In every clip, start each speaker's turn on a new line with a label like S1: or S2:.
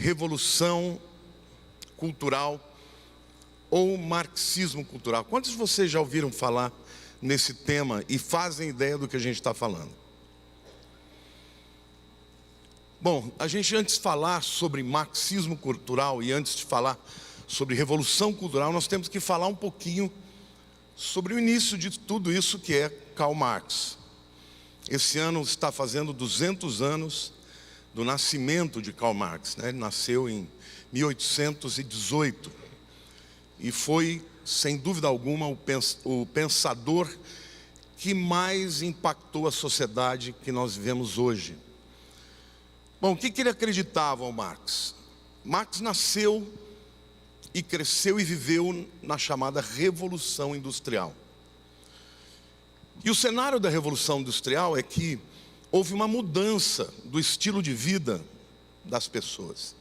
S1: revolução cultural ou marxismo cultural. Quantos de vocês já ouviram falar nesse tema e fazem ideia do que a gente está falando? Bom, a gente antes de falar sobre marxismo cultural e antes de falar sobre revolução cultural, nós temos que falar um pouquinho sobre o início de tudo isso que é Karl Marx. Esse ano está fazendo 200 anos do nascimento de Karl Marx, né? Ele nasceu em 1818 e foi, sem dúvida alguma, o pensador que mais impactou a sociedade que nós vivemos hoje. Bom, o que ele acreditava, o Marx? Marx nasceu e cresceu e viveu na chamada Revolução Industrial. E o cenário da Revolução Industrial é que houve uma mudança do estilo de vida das pessoas.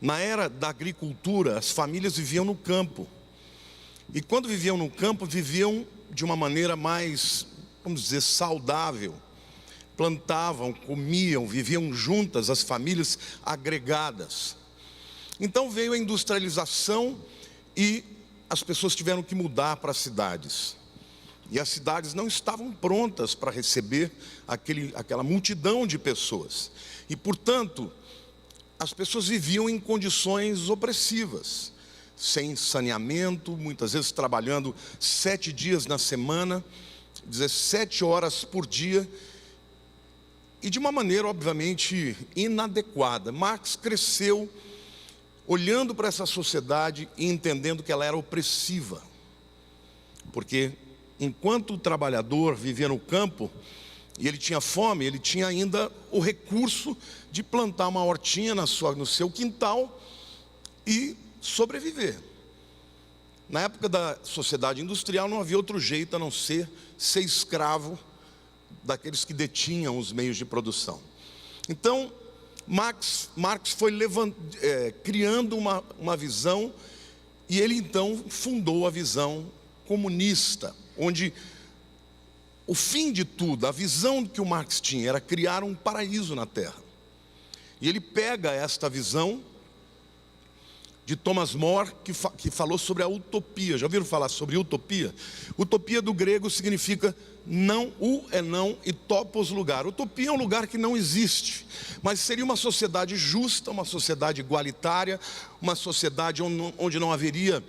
S1: Na era da agricultura, as famílias viviam no campo. E quando viviam no campo, viviam de uma maneira mais, vamos dizer, saudável. Plantavam, comiam, viviam juntas, as famílias agregadas. Então veio a industrialização e as pessoas tiveram que mudar para as cidades. E as cidades não estavam prontas para receber aquela multidão de pessoas. E, portanto, as pessoas viviam em condições opressivas, sem saneamento, muitas vezes trabalhando 7 dias na semana, 17 horas por dia, e de uma maneira, obviamente, inadequada. Marx cresceu olhando para essa sociedade e entendendo que ela era opressiva. Porque enquanto o trabalhador vivia no campo e ele tinha fome, ele tinha ainda o recurso de plantar uma hortinha no seu quintal e sobreviver. Na época da sociedade industrial não havia outro jeito a não ser escravo daqueles que detinham os meios de produção. Então, Marx foi criando uma visão, e ele então fundou a visão comunista, onde o fim de tudo, a visão que o Marx tinha era criar um paraíso na Terra. E ele pega esta visão de Thomas More, que falou sobre a utopia. Já ouviram falar sobre utopia? Utopia do grego significa não, é não e topos lugar. Utopia é um lugar que não existe, mas seria uma sociedade justa, uma sociedade igualitária, uma sociedade onde não haveria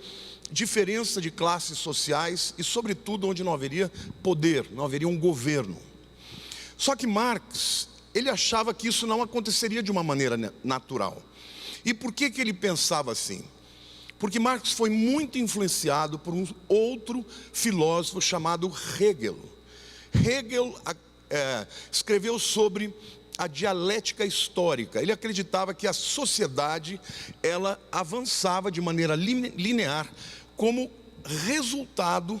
S1: diferença de classes sociais e, sobretudo, onde não haveria poder, não haveria um governo. Só que Marx, ele achava que isso não aconteceria de uma maneira natural. E por que ele pensava assim? Porque Marx foi muito influenciado por um outro filósofo chamado Hegel. Hegel escreveu sobre a dialética histórica. Ele acreditava que a sociedade, ela avançava de maneira linear como resultado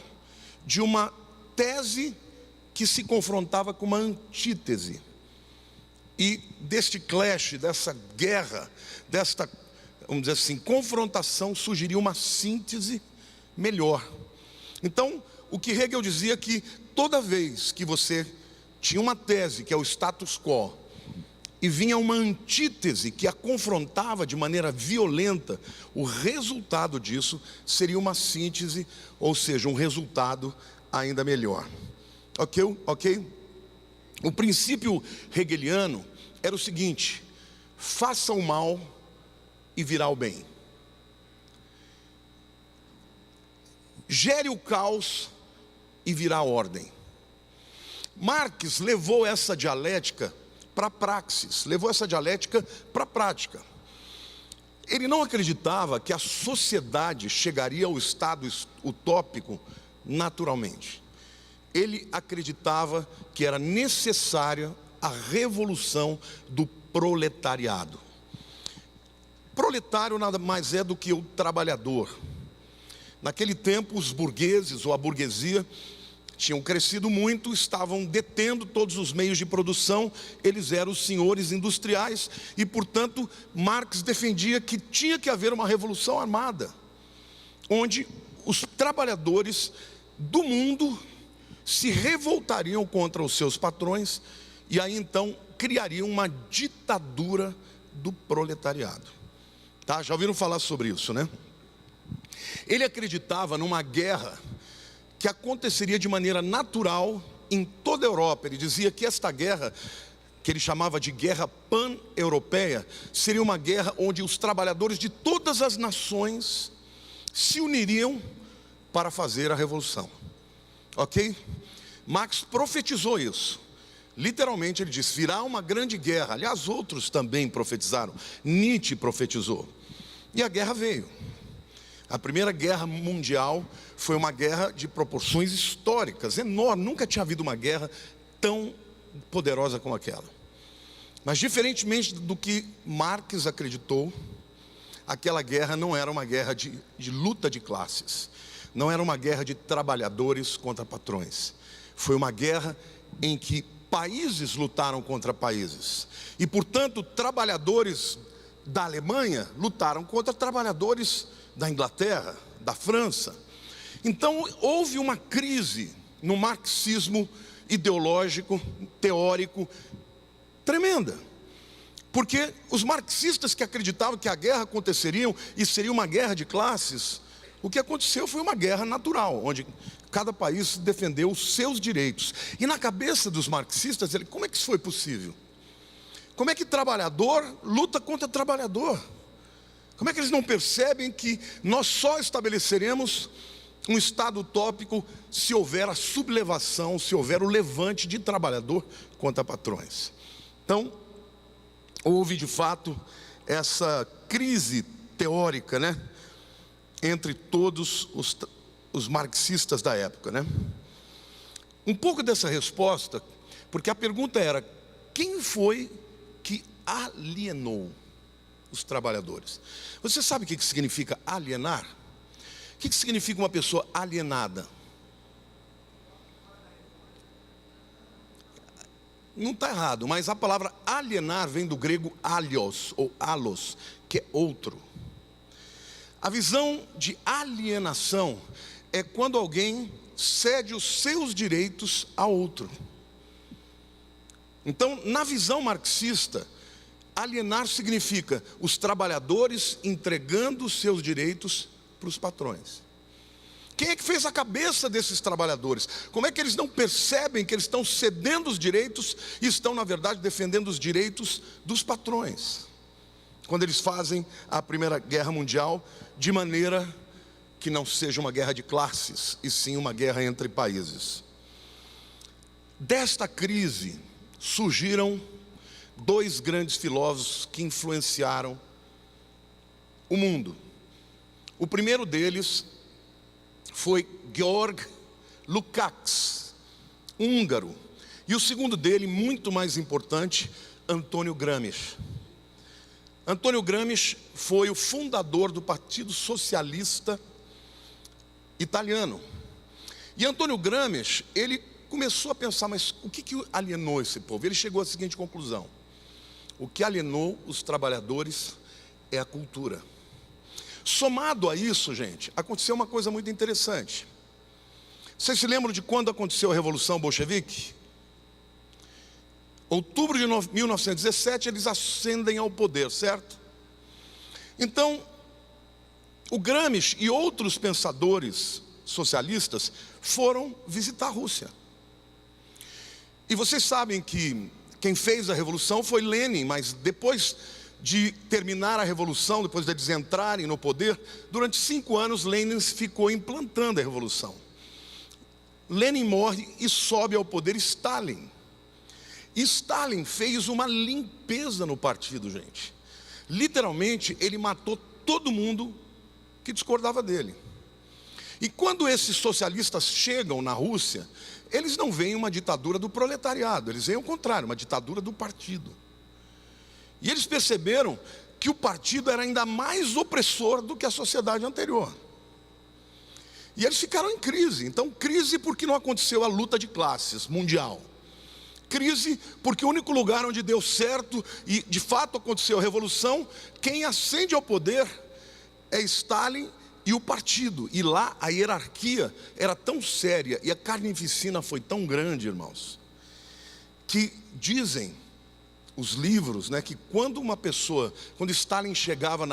S1: de uma tese que se confrontava com uma antítese. E deste clash, dessa guerra, desta, vamos dizer assim, confrontação, surgiria uma síntese melhor. Então, o que Hegel dizia é que toda vez que você tinha uma tese, que é o status quo, e vinha uma antítese que a confrontava de maneira violenta, o resultado disso seria uma síntese, ou seja, um resultado ainda melhor. Ok? O princípio hegeliano era o seguinte: faça o mal e virá o bem. Gere o caos e virá a ordem. Marx levou essa dialética para a praxis, levou essa dialética para a prática. Ele não acreditava que a sociedade chegaria ao estado utópico naturalmente. Ele acreditava que era necessária a revolução do proletariado. Proletário nada mais é do que o trabalhador. Naquele tempo, os burgueses ou a burguesia tinham crescido muito, estavam detendo todos os meios de produção, eles eram os senhores industriais e, portanto, Marx defendia que tinha que haver uma revolução armada, onde os trabalhadores do mundo se revoltariam contra os seus patrões e aí então criariam uma ditadura do proletariado. Tá? Já ouviram falar sobre isso, né? Ele acreditava numa guerra que aconteceria de maneira natural em toda a Europa. Ele dizia que esta guerra, que ele chamava de guerra pan-europeia, seria uma guerra onde os trabalhadores de todas as nações se uniriam para fazer a revolução. Ok? Marx profetizou isso. Literalmente ele disse, virá uma grande guerra. Aliás, outros também profetizaram. Nietzsche profetizou. E a guerra veio. A Primeira Guerra Mundial foi uma guerra de proporções históricas, enorme. Nunca tinha havido uma guerra tão poderosa como aquela. Mas diferentemente do que Marx acreditou, aquela guerra não era uma guerra de luta de classes. Não era uma guerra de trabalhadores contra patrões. Foi uma guerra em que países lutaram contra países. E, portanto, trabalhadores da Alemanha lutaram contra trabalhadores da Inglaterra, da França. Então, houve uma crise no marxismo ideológico, teórico, tremenda. Porque os marxistas que acreditavam que a guerra aconteceria e seria uma guerra de classes, o que aconteceu foi uma guerra natural, onde cada país defendeu os seus direitos. E na cabeça dos marxistas, como é que isso foi possível? Como é que trabalhador luta contra trabalhador? Como é que eles não percebem que nós só estabeleceremos um estado utópico se houver a sublevação, se houver o levante de trabalhador contra patrões? Então, houve de fato essa crise teórica, né, entre todos os marxistas da época, né? Um pouco dessa resposta, porque a pergunta era, quem foi que alienou os trabalhadores? Você sabe o que significa alienar? O que significa uma pessoa alienada? Não está errado, mas a palavra alienar vem do grego alios ou alos, que é outro. A visão de alienação é quando alguém cede os seus direitos a outro. Então, na visão marxista, alienar significa os trabalhadores entregando os seus direitos para os patrões. Quem é que fez a cabeça desses trabalhadores? Como é que eles não percebem que eles estão cedendo os direitos e estão, na verdade, defendendo os direitos dos patrões? Quando eles fazem a Primeira Guerra Mundial de maneira que não seja uma guerra de classes, e sim uma guerra entre países. Desta crise surgiram dois grandes filósofos que influenciaram o mundo. O primeiro deles foi Georg Lukács, húngaro. E o segundo dele, muito mais importante, Antônio Gramsci. Antônio Gramsci foi o fundador do Partido Socialista Italiano. E Antônio Gramsci, ele começou a pensar, mas o que alienou esse povo? Ele chegou à seguinte conclusão: o que alienou os trabalhadores é a cultura. Somado a isso, gente, aconteceu uma coisa muito interessante. Vocês se lembram de quando aconteceu a Revolução Bolchevique? Outubro de 1917, eles ascendem ao poder, certo? Então, o Gramsci e outros pensadores socialistas foram visitar a Rússia. E vocês sabem que quem fez a Revolução foi Lenin, mas depois de terminar a Revolução, depois de eles entrarem no poder, durante 5 anos Lenin ficou implantando a Revolução. Lenin morre e sobe ao poder Stalin. E Stalin fez uma limpeza no partido, gente. Literalmente, ele matou todo mundo que discordava dele. E quando esses socialistas chegam na Rússia, eles não veem uma ditadura do proletariado, eles veem o contrário, uma ditadura do partido. E eles perceberam que o partido era ainda mais opressor do que a sociedade anterior. E eles ficaram em crise. Então, crise porque não aconteceu a luta de classes mundial. Crise porque o único lugar onde deu certo e de fato aconteceu a revolução, quem ascende ao poder é Stalin e o partido. E lá a hierarquia era tão séria e a carnificina foi tão grande, irmãos, que dizem os livros, né, que quando uma pessoa, quando Stalin chegava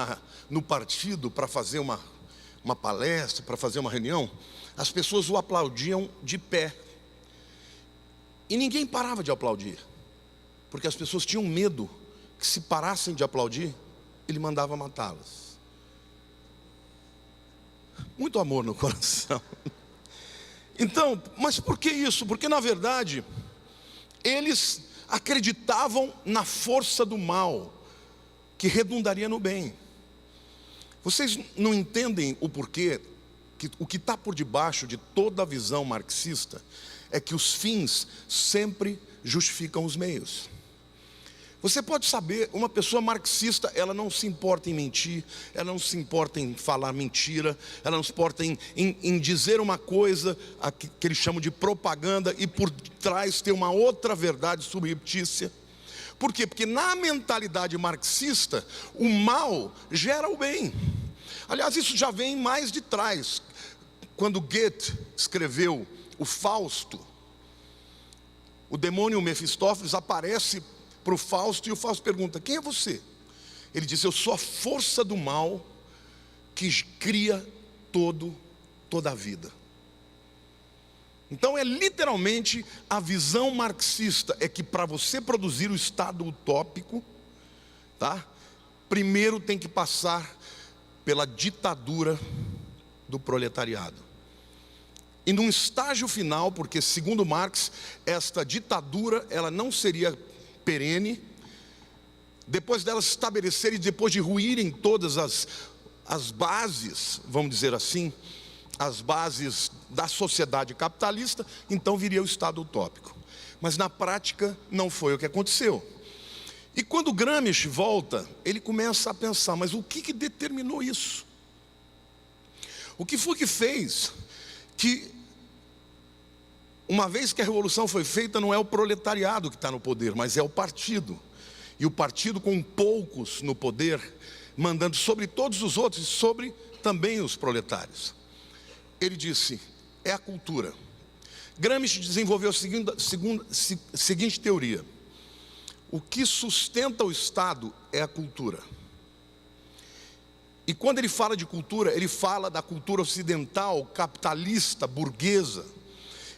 S1: no partido para fazer uma palestra, para fazer uma reunião, as pessoas o aplaudiam de pé. E ninguém parava de aplaudir, porque as pessoas tinham medo que se parassem de aplaudir, ele mandava matá-las. Muito amor no coração. Então, mas por que isso? Porque na verdade, eles acreditavam na força do mal, que redundaria no bem. Vocês não entendem o porquê, que o que está por debaixo de toda a visão marxista, é que os fins sempre justificam os meios. Você pode saber, uma pessoa marxista, ela não se importa em mentir, ela não se importa em falar mentira, ela não se importa em dizer uma coisa que eles chamam de propaganda e por trás ter uma outra verdade subreptícia. Por quê? Porque na mentalidade marxista, o mal gera o bem. Aliás, isso já vem mais de trás. Quando Goethe escreveu o Fausto, o demônio Mefistófeles aparece para o Fausto, e o Fausto pergunta: quem é você? Ele diz: eu sou a força do mal que cria toda a vida. Então é literalmente a visão marxista, é que para você produzir o estado utópico, tá? Primeiro tem que passar pela ditadura do proletariado. E num estágio final, porque segundo Marx, esta ditadura ela não seria perene, depois delas se estabelecerem, depois de ruírem todas as bases, vamos dizer assim, as bases da sociedade capitalista, então viria o estado utópico. Mas na prática não foi o que aconteceu. E quando Gramsci volta, ele começa a pensar: mas o que determinou isso? O que foi que fez que, uma vez que a revolução foi feita, não é o proletariado que está no poder, mas é o partido. E o partido com poucos no poder, mandando sobre todos os outros e sobre também os proletários. Ele disse: é a cultura. Gramsci desenvolveu a seguinte teoria: o que sustenta o Estado é a cultura. E quando ele fala de cultura, ele fala da cultura ocidental, capitalista, burguesa.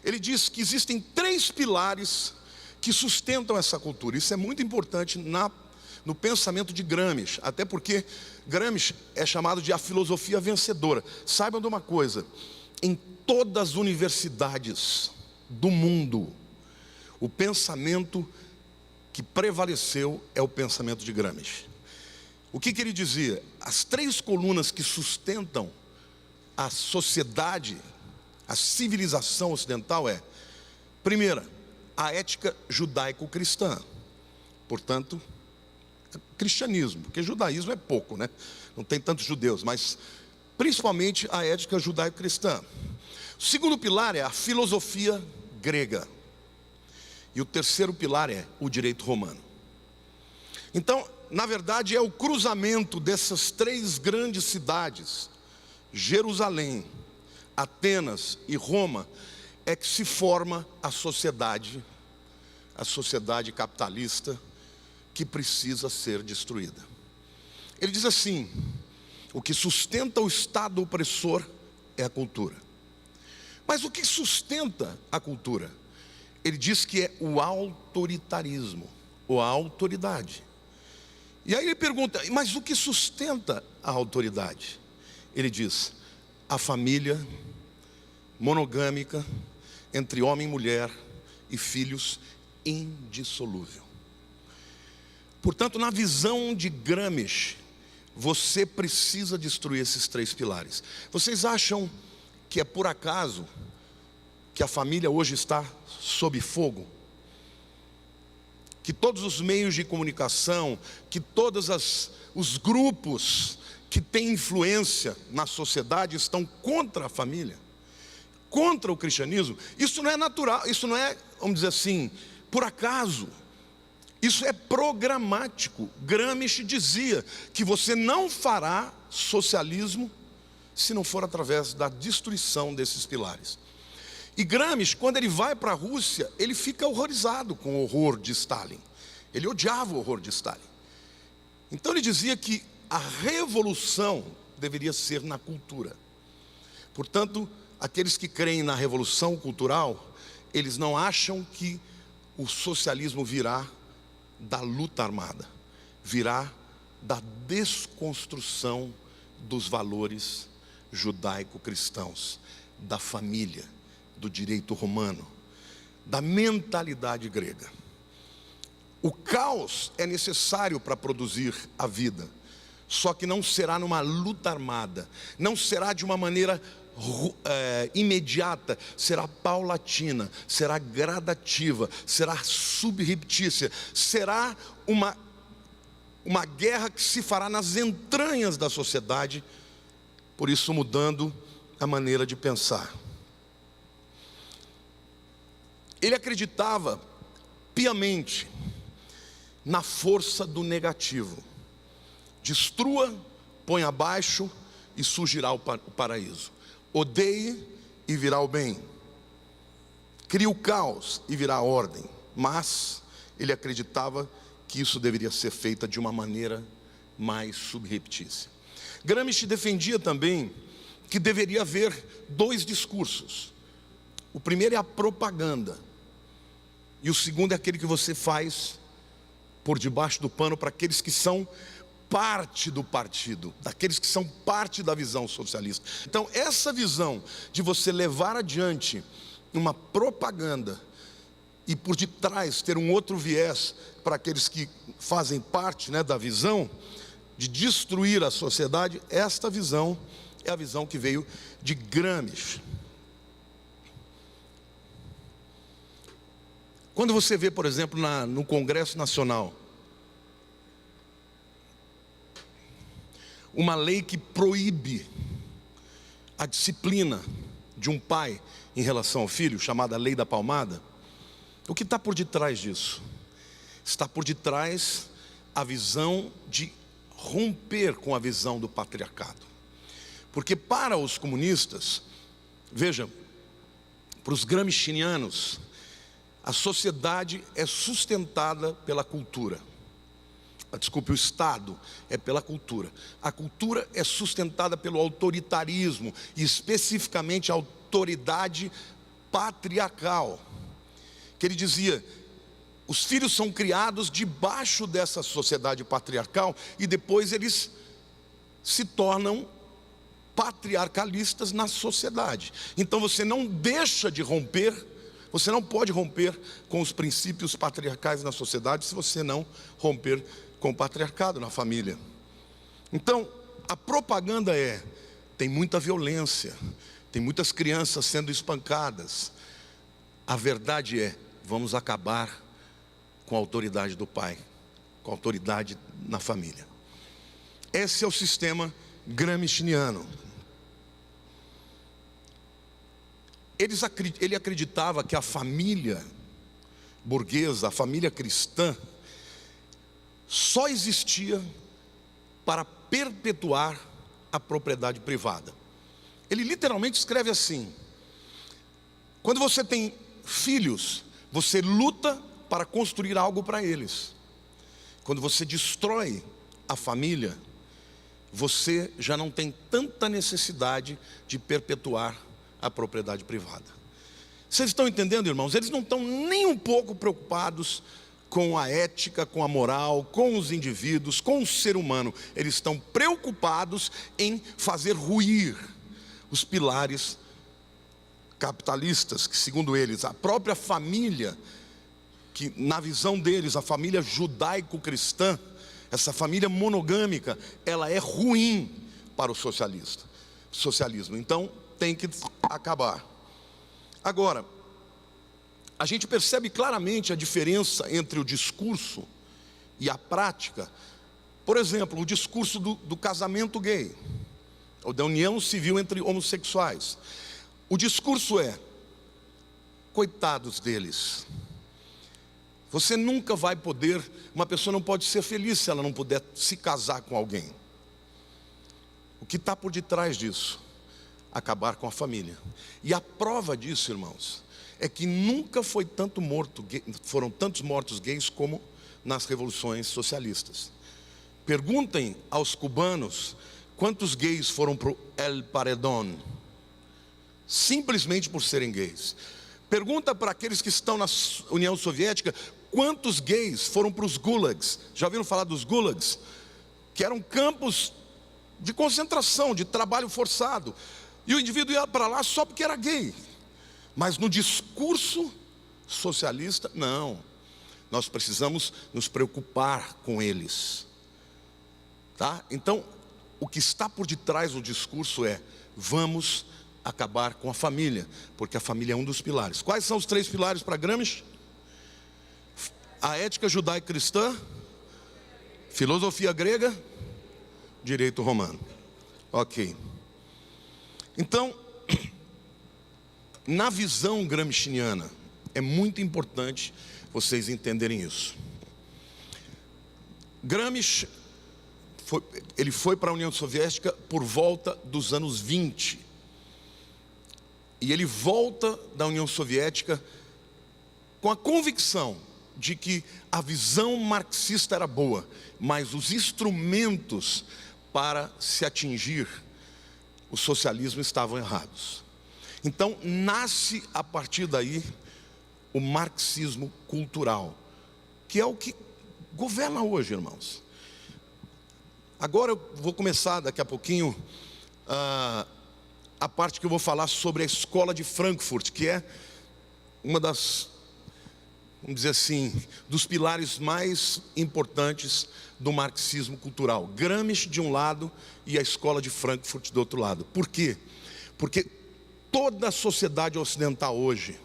S1: Ele diz que existem 3 pilares que sustentam essa cultura. Isso é muito importante no pensamento de Gramsci, até porque Gramsci é chamado de a filosofia vencedora. Saibam de uma coisa: em todas as universidades do mundo, o pensamento que prevaleceu é o pensamento de Gramsci. O que ele dizia? As 3 colunas que sustentam a sociedade, a civilização ocidental é: primeira, a ética judaico-cristã. Portanto, cristianismo, porque judaísmo é pouco, né? Não tem tantos judeus, mas principalmente a ética judaico-cristã. O segundo pilar é a filosofia grega. E o terceiro pilar é o direito romano. Então, na verdade, é o cruzamento dessas 3 grandes cidades, Jerusalém, Atenas e Roma, é que se forma a sociedade capitalista que precisa ser destruída. Ele diz assim: o que sustenta o Estado opressor é a cultura. Mas o que sustenta a cultura? Ele diz que é o autoritarismo, ou a autoridade. E aí ele pergunta: mas o que sustenta a autoridade? Ele diz: a família monogâmica, entre homem e mulher e filhos, indissolúvel. Portanto, na visão de Gramsci, você precisa destruir esses 3 pilares. Vocês acham que é por acaso que a família hoje está sob fogo? Que todos os meios de comunicação, que todos os grupos que têm influência na sociedade estão contra a família, contra o cristianismo? Isso não é natural, isso não é, vamos dizer assim, por acaso. Isso é programático. Gramsci dizia que você não fará socialismo se não for através da destruição desses pilares. E Gramsci, quando ele vai para a Rússia, ele fica horrorizado com o horror de Stalin. Ele odiava o horror de Stalin. Então ele dizia que a revolução deveria ser na cultura. Portanto, aqueles que creem na revolução cultural, eles não acham que o socialismo virá da luta armada, virá da desconstrução dos valores judaico-cristãos, da família, do direito romano, da mentalidade grega. O caos é necessário para produzir a vida, só que não será numa luta armada, não será de uma maneira imediata, será paulatina, será gradativa, será subreptícia, será uma guerra que se fará nas entranhas da sociedade, por isso mudando a maneira de pensar. Ele acreditava piamente na força do negativo. Destrua, põe abaixo e surgirá o paraíso. Odeie e virá o bem. Crie o caos e virá a ordem. Mas ele acreditava que isso deveria ser feito de uma maneira mais subreptícia. Gramsci defendia também que deveria haver dois discursos. O primeiro é a propaganda, e o segundo é aquele que você faz por debaixo do pano para aqueles que são parte do partido, daqueles que são parte da visão socialista. Então essa visão de você levar adiante uma propaganda e por detrás ter um outro viés para aqueles que fazem parte, da visão de destruir a sociedade, esta visão é a visão que veio de Gramsci. Quando você vê, por exemplo, no Congresso Nacional, uma lei que proíbe a disciplina de um pai em relação ao filho, chamada Lei da Palmada, o que está por detrás disso? Está por detrás a visão de romper com a visão do patriarcado. Porque para os comunistas, veja, para os gramscianos, a sociedade é sustentada pela cultura. Desculpe, o Estado é pela cultura. A cultura é sustentada pelo autoritarismo, e especificamente a autoridade patriarcal. Que ele dizia, os filhos são criados debaixo dessa sociedade patriarcal e depois eles se tornam patriarcalistas na sociedade. Então você não deixa de romper. Você não pode romper com os princípios patriarcais na sociedade se você não romper com o patriarcado na família. Então, a propaganda tem muita violência, tem muitas crianças sendo espancadas. A verdade vamos acabar com a autoridade do pai, com a autoridade na família. Esse é o sistema gramsciano. Ele acreditava que a família burguesa, a família cristã, só existia para perpetuar a propriedade privada. Ele literalmente escreve assim: quando você tem filhos, você luta para construir algo para eles. Quando você destrói a família, você já não tem tanta necessidade de perpetuar a propriedade privada. Vocês estão entendendo, irmãos? Eles não estão nem um pouco preocupados com a ética, com a moral, com os indivíduos, com o ser humano. Eles estão preocupados em fazer ruir os pilares capitalistas, que segundo eles, a própria família, que na visão deles, a família judaico-cristã, essa família monogâmica, ela é ruim para o socialismo. Então tem que acabar. Agora, a gente percebe claramente a diferença entre o discurso e a prática. Por exemplo, o discurso do casamento gay, ou da união civil entre homossexuais. O discurso coitados deles. Você nunca vai poder, uma pessoa não pode ser feliz se ela não puder se casar com alguém. O que está por detrás disso? Acabar com a família. E a prova disso, irmãos, é que nunca foram tantos mortos gays como nas revoluções socialistas. Perguntem aos cubanos quantos gays foram para o El Paredón, simplesmente por serem gays. Pergunta para aqueles que estão na União Soviética quantos gays foram para os gulags. Já ouviram falar dos gulags? Que eram campos de concentração, de trabalho forçado. E o indivíduo ia para lá só porque era gay. Mas no discurso socialista, não. Nós precisamos nos preocupar com eles. Tá? Então, o que está por detrás do discurso é: vamos acabar com a família, porque a família é um dos pilares. Quais são os 3 pilares para Gramsci? A ética judaico-cristã, filosofia grega, direito romano. Ok. Então, na visão gramsciana, é muito importante vocês entenderem isso. Gramsci ele foi para a União Soviética por volta dos anos 20. E ele volta da União Soviética com a convicção de que a visão marxista era boa, mas os instrumentos para se atingir o socialismo estavam errados. Então nasce a partir daí o marxismo cultural, que é o que governa hoje, irmãos. Agora eu vou começar daqui a pouquinho a parte que eu vou falar sobre a escola de Frankfurt, que é uma das, vamos dizer assim, dos pilares mais importantes do marxismo cultural. Gramsci de um lado e a escola de Frankfurt do outro lado. Por quê? Porque toda a sociedade ocidental hoje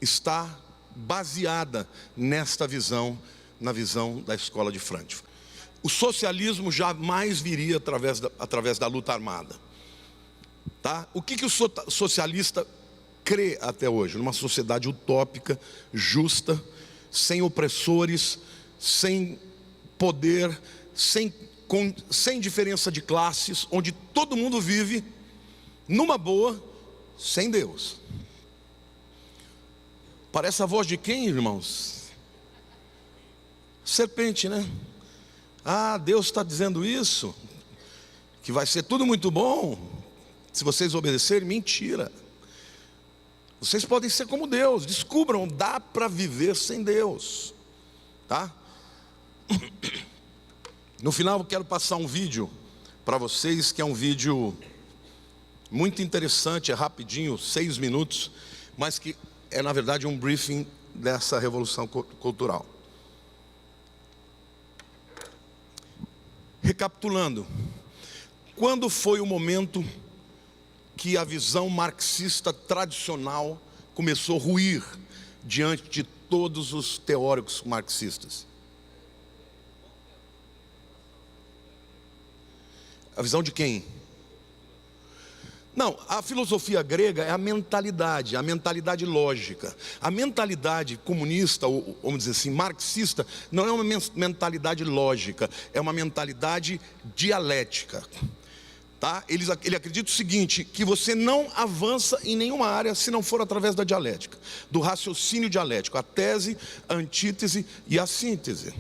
S1: está baseada nesta visão, na visão da escola de Frankfurt. O socialismo jamais viria através da luta armada. Tá? O que o socialista crê até hoje? Numa sociedade utópica, justa, sem opressores, sem poder, sem diferença de classes, onde todo mundo vive numa boa, sem Deus. Parece a voz de quem, irmãos? Serpente, né? Ah, Deus está dizendo isso, que vai ser tudo muito bom se vocês obedecerem. Mentira. Vocês podem ser como Deus. Descubram, dá para viver sem Deus, tá? No final eu quero passar um vídeo para vocês, que é um vídeo muito interessante, é rapidinho, 6 minutos, mas que é na verdade um briefing dessa revolução cultural. Recapitulando, quando foi o momento que a visão marxista tradicional começou a ruir diante de todos os teóricos marxistas? A visão de quem? Não, a filosofia grega é a mentalidade lógica. A mentalidade comunista, ou vamos dizer assim, marxista, não é uma mentalidade lógica, é uma mentalidade dialética. Tá? Ele acredita o seguinte, que você não avança em nenhuma área se não for através da dialética, do raciocínio dialético, a tese, a antítese e a síntese.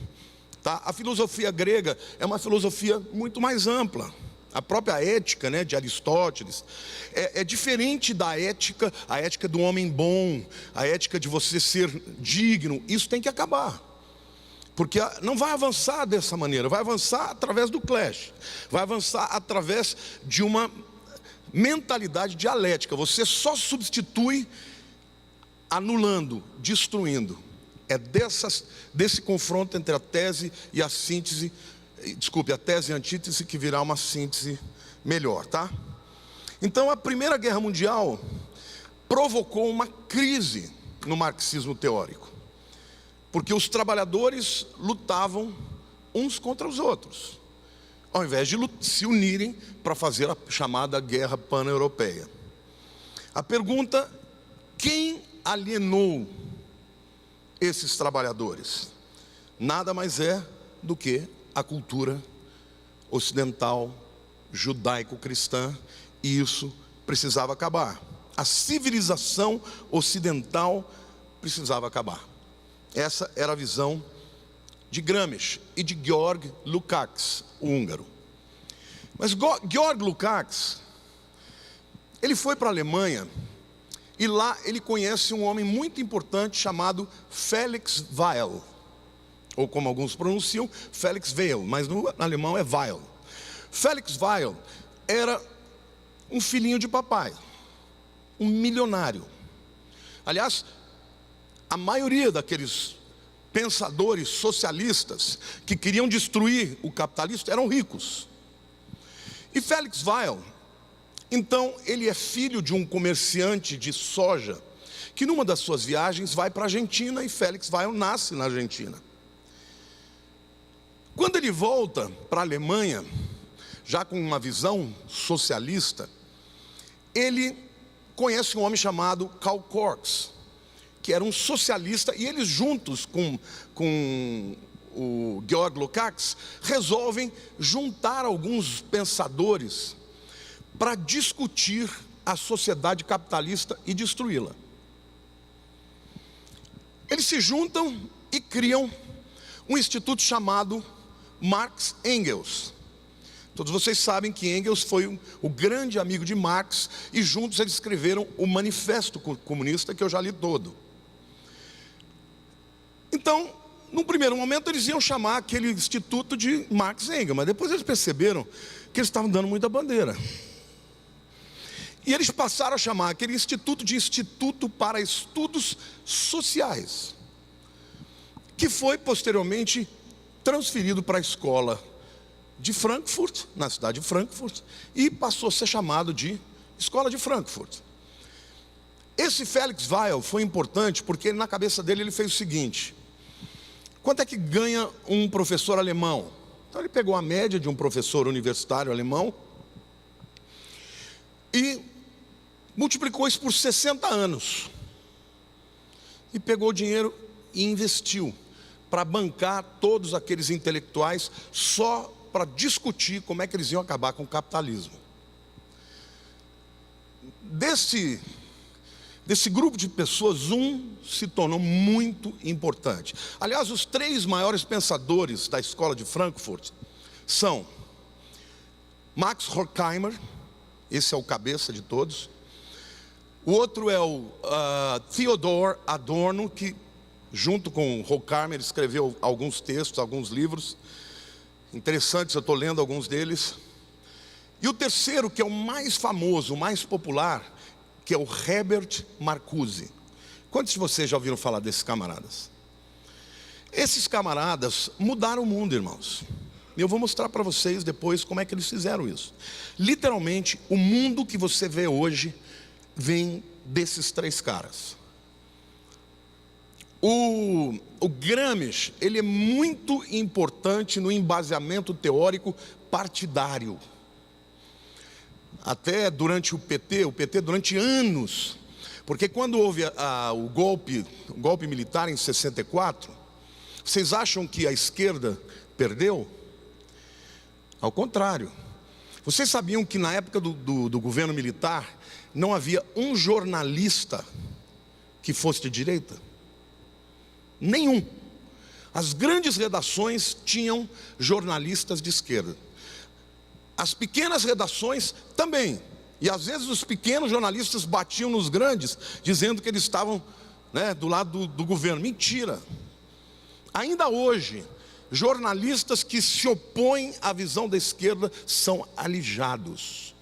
S1: Tá? A filosofia grega é uma filosofia muito mais ampla. A própria ética, né, de Aristóteles é diferente da ética, a ética do homem bom, a ética de você ser digno. Isso tem que acabar, porque não vai avançar dessa maneira, vai avançar através do clash, vai avançar através de uma mentalidade dialética. Você só substitui anulando, destruindo. É desse confronto entre a tese e a síntese, a tese e a antítese, que virá uma síntese melhor, tá? Então a Primeira Guerra Mundial provocou uma crise no marxismo teórico, porque os trabalhadores lutavam uns contra os outros, ao invés de se unirem para fazer a chamada Guerra Pan-Europeia. A pergunta: quem alienou esses trabalhadores? Nada mais é do que a cultura ocidental, judaico-cristã, e isso precisava acabar. A civilização ocidental precisava acabar. Essa era a visão de Gramsci e de Georg Lukács, o húngaro. Mas Georg Lukács, ele foi para a Alemanha e lá ele conhece um homem muito importante chamado Felix Weil, ou como alguns pronunciam, Felix Weil, mas no alemão é Weil. Felix Weil era um filhinho de papai, um milionário. Aliás, a maioria daqueles pensadores socialistas que queriam destruir o capitalismo eram ricos. E Felix Weil, então, ele é filho de um comerciante de soja, que numa das suas viagens vai para a Argentina, e Felix Weil nasce na Argentina. Quando ele volta para a Alemanha, já com uma visão socialista, ele conhece um homem chamado Karl Korsch, que era um socialista, e eles juntos com o Georg Lukács resolvem juntar alguns pensadores para discutir a sociedade capitalista e destruí-la. Eles se juntam e criam um instituto chamado Marx Engels. Todos vocês sabem que Engels foi o grande amigo de Marx, e juntos eles escreveram o Manifesto Comunista, que eu já li todo. Então, num primeiro momento eles iam chamar aquele instituto de Marx Engels, mas depois eles perceberam que eles estavam dando muita bandeira. E eles passaram a chamar aquele instituto de Instituto para Estudos Sociais, que foi posteriormente transferido para a escola de Frankfurt, na cidade de Frankfurt, e passou a ser chamado de Escola de Frankfurt. Esse Felix Weil foi importante porque na cabeça dele ele fez o seguinte: quanto é que ganha um professor alemão? Então ele pegou a média de um professor universitário alemão e multiplicou isso por 60 anos. E pegou o dinheiro e investiu para bancar todos aqueles intelectuais só para discutir como é que eles iam acabar com o capitalismo. Desse grupo de pessoas, um se tornou muito importante. Aliás, os 3 maiores pensadores da escola de Frankfurt são Max Horkheimer, esse é o cabeça de todos. O outro é o Theodor Adorno, que junto com Horkheimer escreveu alguns textos, alguns livros interessantes, eu estou lendo alguns deles. E o terceiro, que é o mais famoso, o mais popular, que é o Herbert Marcuse. Quantos de vocês já ouviram falar desses camaradas? Esses camaradas mudaram o mundo, irmãos. E eu vou mostrar para vocês depois como é que eles fizeram isso. Literalmente, o mundo que você vê hoje vem desses 3 caras. O Gramsci, ele é muito importante no embaseamento teórico partidário. Até durante o PT durante anos, porque quando houve o golpe militar em 64, vocês acham que a esquerda perdeu? Ao contrário. Vocês sabiam que na época do governo militar não havia um jornalista que fosse de direita? Nenhum. As grandes redações tinham jornalistas de esquerda. As pequenas redações também. E às vezes os pequenos jornalistas batiam nos grandes, dizendo que eles estavam, do lado do governo. Mentira. Ainda hoje, jornalistas que se opõem à visão da esquerda são alijados.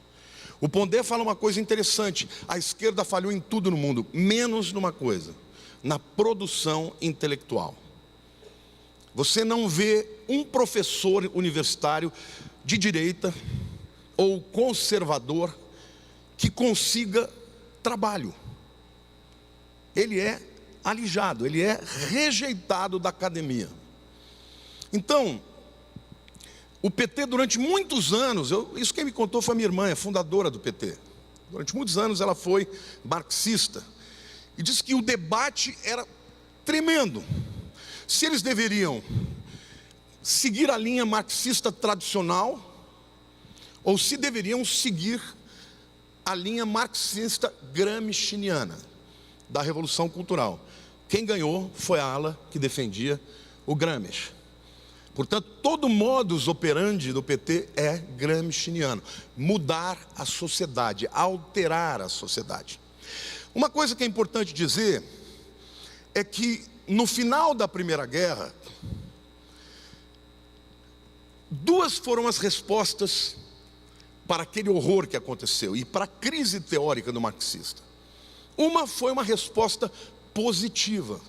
S1: O Pondé fala uma coisa interessante: a esquerda falhou em tudo no mundo, menos numa coisa: na produção intelectual. Você não vê um professor universitário de direita ou conservador que consiga trabalho. Ele é alijado, ele é rejeitado da academia. Então, o PT durante muitos anos, isso quem me contou foi a minha irmã, é fundadora do PT. Durante muitos anos ela foi marxista. E disse que o debate era tremendo. Se eles deveriam seguir a linha marxista tradicional, ou se deveriam seguir a linha marxista gramsciana, da Revolução Cultural. Quem ganhou foi a ala que defendia o Gramsci. Portanto, todo modus operandi do PT é gramsciano: mudar a sociedade, alterar a sociedade. Uma coisa que é importante dizer é que no final da Primeira Guerra, duas foram as respostas para aquele horror que aconteceu e para a crise teórica do marxista. Uma foi uma resposta positiva,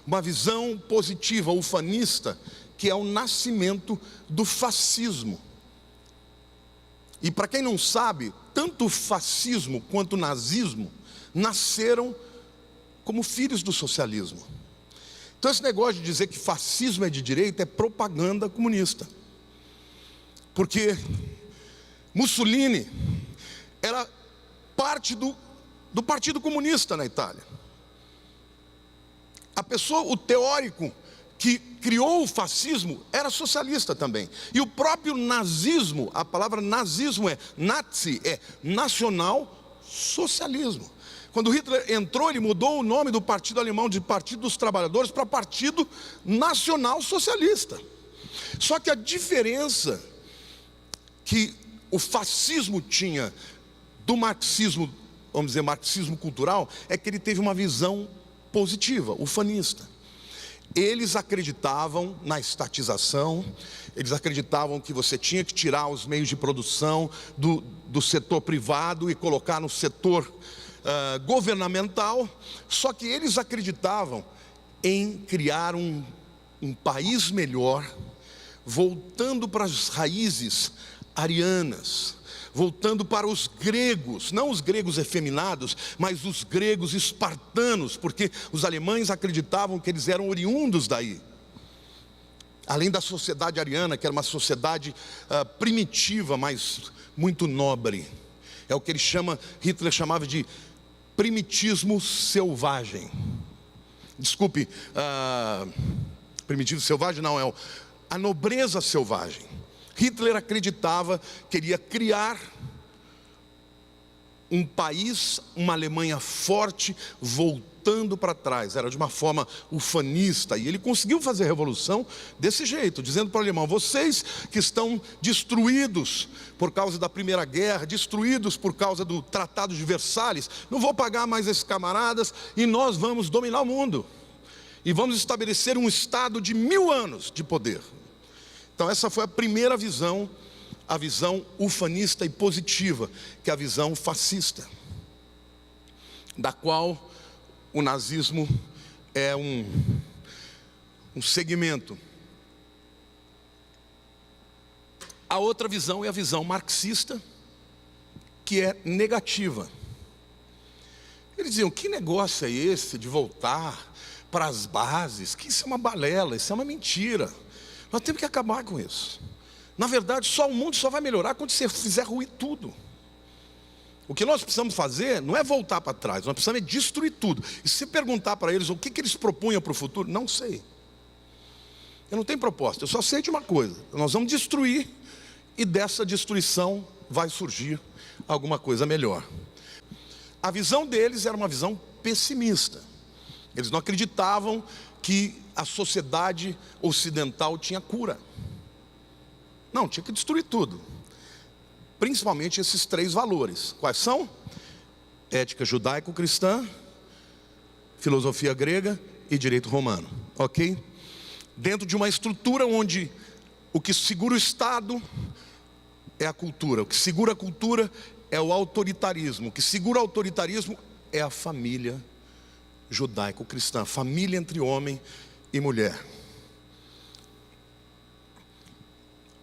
S1: uma visão positiva, ufanista, que é o nascimento do fascismo. E para quem não sabe, tanto o fascismo quanto o nazismo nasceram como filhos do socialismo. Então esse negócio de dizer que fascismo é de direita é propaganda comunista. Porque Mussolini era parte do Partido Comunista na Itália. O teórico que criou o fascismo era socialista também. E o próprio nazismo, a palavra nazismo é nazi, é nacional socialismo. Quando Hitler entrou, ele mudou o nome do partido alemão de Partido dos Trabalhadores para Partido Nacional Socialista. Só que a diferença que o fascismo tinha do marxismo, vamos dizer, marxismo cultural, é que ele teve uma visão positiva, ufanista. Eles acreditavam na estatização, eles acreditavam que você tinha que tirar os meios de produção do setor privado e colocar no setor governamental. Só que eles acreditavam em criar um país melhor, voltando para as raízes arianas, voltando para os gregos, não os gregos efeminados, mas os gregos espartanos, porque os alemães acreditavam que eles eram oriundos daí. Além da sociedade ariana, que era uma sociedade primitiva, mas muito nobre. É o que Hitler chamava de primitismo selvagem. Desculpe, primitivo selvagem não, é a nobreza selvagem. Hitler acreditava, queria criar um país, uma Alemanha forte, voltando para trás. Era de uma forma ufanista. E ele conseguiu fazer a revolução desse jeito, dizendo para o alemão: vocês que estão destruídos por causa da Primeira Guerra, destruídos por causa do Tratado de Versalhes, não vou pagar mais esses camaradas e nós vamos dominar o mundo. E vamos estabelecer um Estado de 1000 anos de poder. Então essa foi a primeira visão, a visão ufanista e positiva, que é a visão fascista, da qual o nazismo é um segmento. A outra visão é a visão marxista, que é negativa. Eles diziam: que negócio é esse de voltar para as bases? Que isso é uma balela, isso é uma mentira. Nós temos que acabar com isso. Na verdade, o mundo só vai melhorar quando você fizer ruir tudo. O que nós precisamos fazer não é voltar para trás, nós precisamos destruir tudo. E se perguntar para eles o que eles propunham para o futuro, não sei. Eu não tenho proposta, eu só sei de uma coisa: nós vamos destruir, e dessa destruição vai surgir alguma coisa melhor. A visão deles era uma visão pessimista. Eles não acreditavam que a sociedade ocidental tinha cura. Não, tinha que destruir tudo. Principalmente esses 3 valores. Quais são? Ética judaico-cristã, filosofia grega e direito romano. Ok? Dentro de uma estrutura onde o que segura o Estado é a cultura. O que segura a cultura é o autoritarismo. O que segura o autoritarismo é a família judaico-cristã, família entre homem e mulher.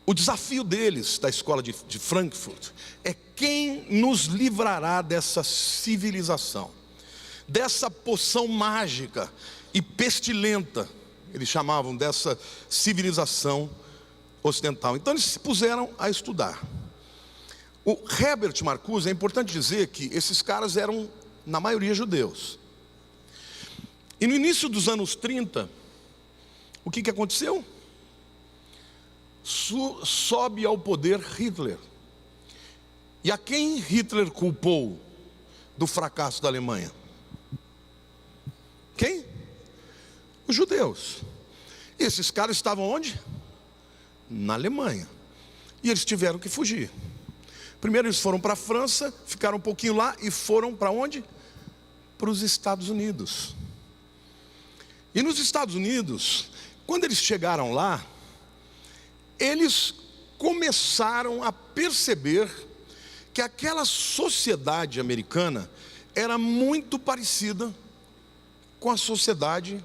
S1: O desafio deles, da escola de Frankfurt, é: quem nos livrará dessa civilização, dessa poção mágica e pestilenta, eles chamavam dessa civilização ocidental. Então eles se puseram a estudar. O Herbert Marcuse, é importante dizer que esses caras eram, na maioria, judeus. E no início dos anos 30, o que aconteceu? Sobe ao poder Hitler. E a quem Hitler culpou do fracasso da Alemanha? Quem? Os judeus. Esses caras estavam onde? Na Alemanha. E eles tiveram que fugir. Primeiro eles foram para a França, ficaram um pouquinho lá e foram para onde? Para os Estados Unidos. E nos Estados Unidos, quando eles chegaram lá, eles começaram a perceber que aquela sociedade americana era muito parecida com a sociedade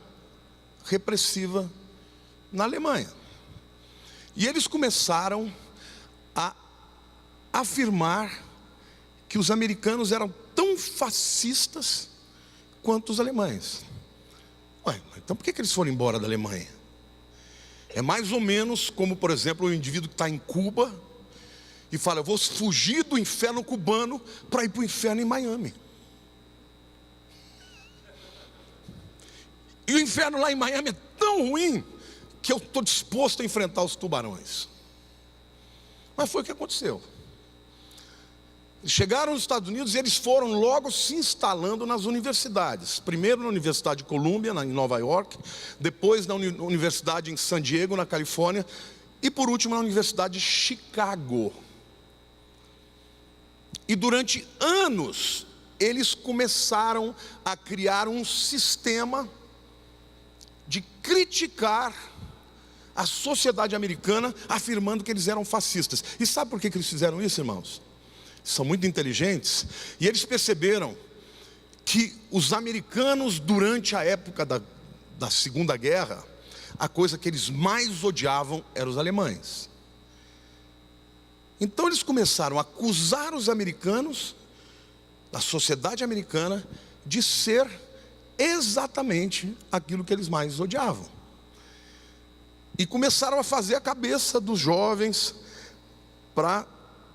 S1: repressiva na Alemanha. E eles começaram a afirmar que os americanos eram tão fascistas quanto os alemães. Ué, então por que eles foram embora da Alemanha? É mais ou menos como, por exemplo, um indivíduo que está em Cuba e fala: eu vou fugir do inferno cubano para ir para o inferno em Miami. E o inferno lá em Miami é tão ruim que eu estou disposto a enfrentar os tubarões. Mas foi o que aconteceu. Chegaram nos Estados Unidos e eles foram logo se instalando nas universidades. Primeiro na Universidade de Columbia, em Nova York. Depois na Universidade em San Diego, na Califórnia. E por último na Universidade de Chicago. E durante anos eles começaram a criar um sistema de criticar a sociedade americana, afirmando que eles eram fascistas. E sabe por que eles fizeram isso, irmãos? São muito inteligentes. E eles perceberam que os americanos, durante a época da Segunda Guerra, a coisa que eles mais odiavam eram os alemães. Então eles começaram a acusar os americanos, a sociedade americana, de ser exatamente aquilo que eles mais odiavam. E começaram a fazer a cabeça dos jovens para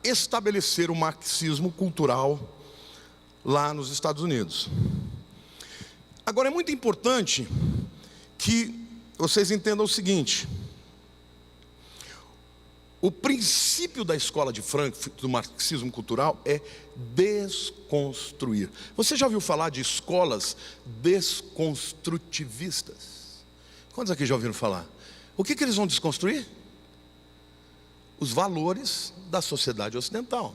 S1: estabelecer o marxismo cultural lá nos Estados Unidos. Agora é muito importante que vocês entendam o seguinte: o princípio da escola de Frankfurt, do marxismo cultural, é desconstruir. Você já ouviu falar de escolas desconstrutivistas? Quantos aqui já ouviram falar? O que eles vão desconstruir? Os valores da sociedade ocidental.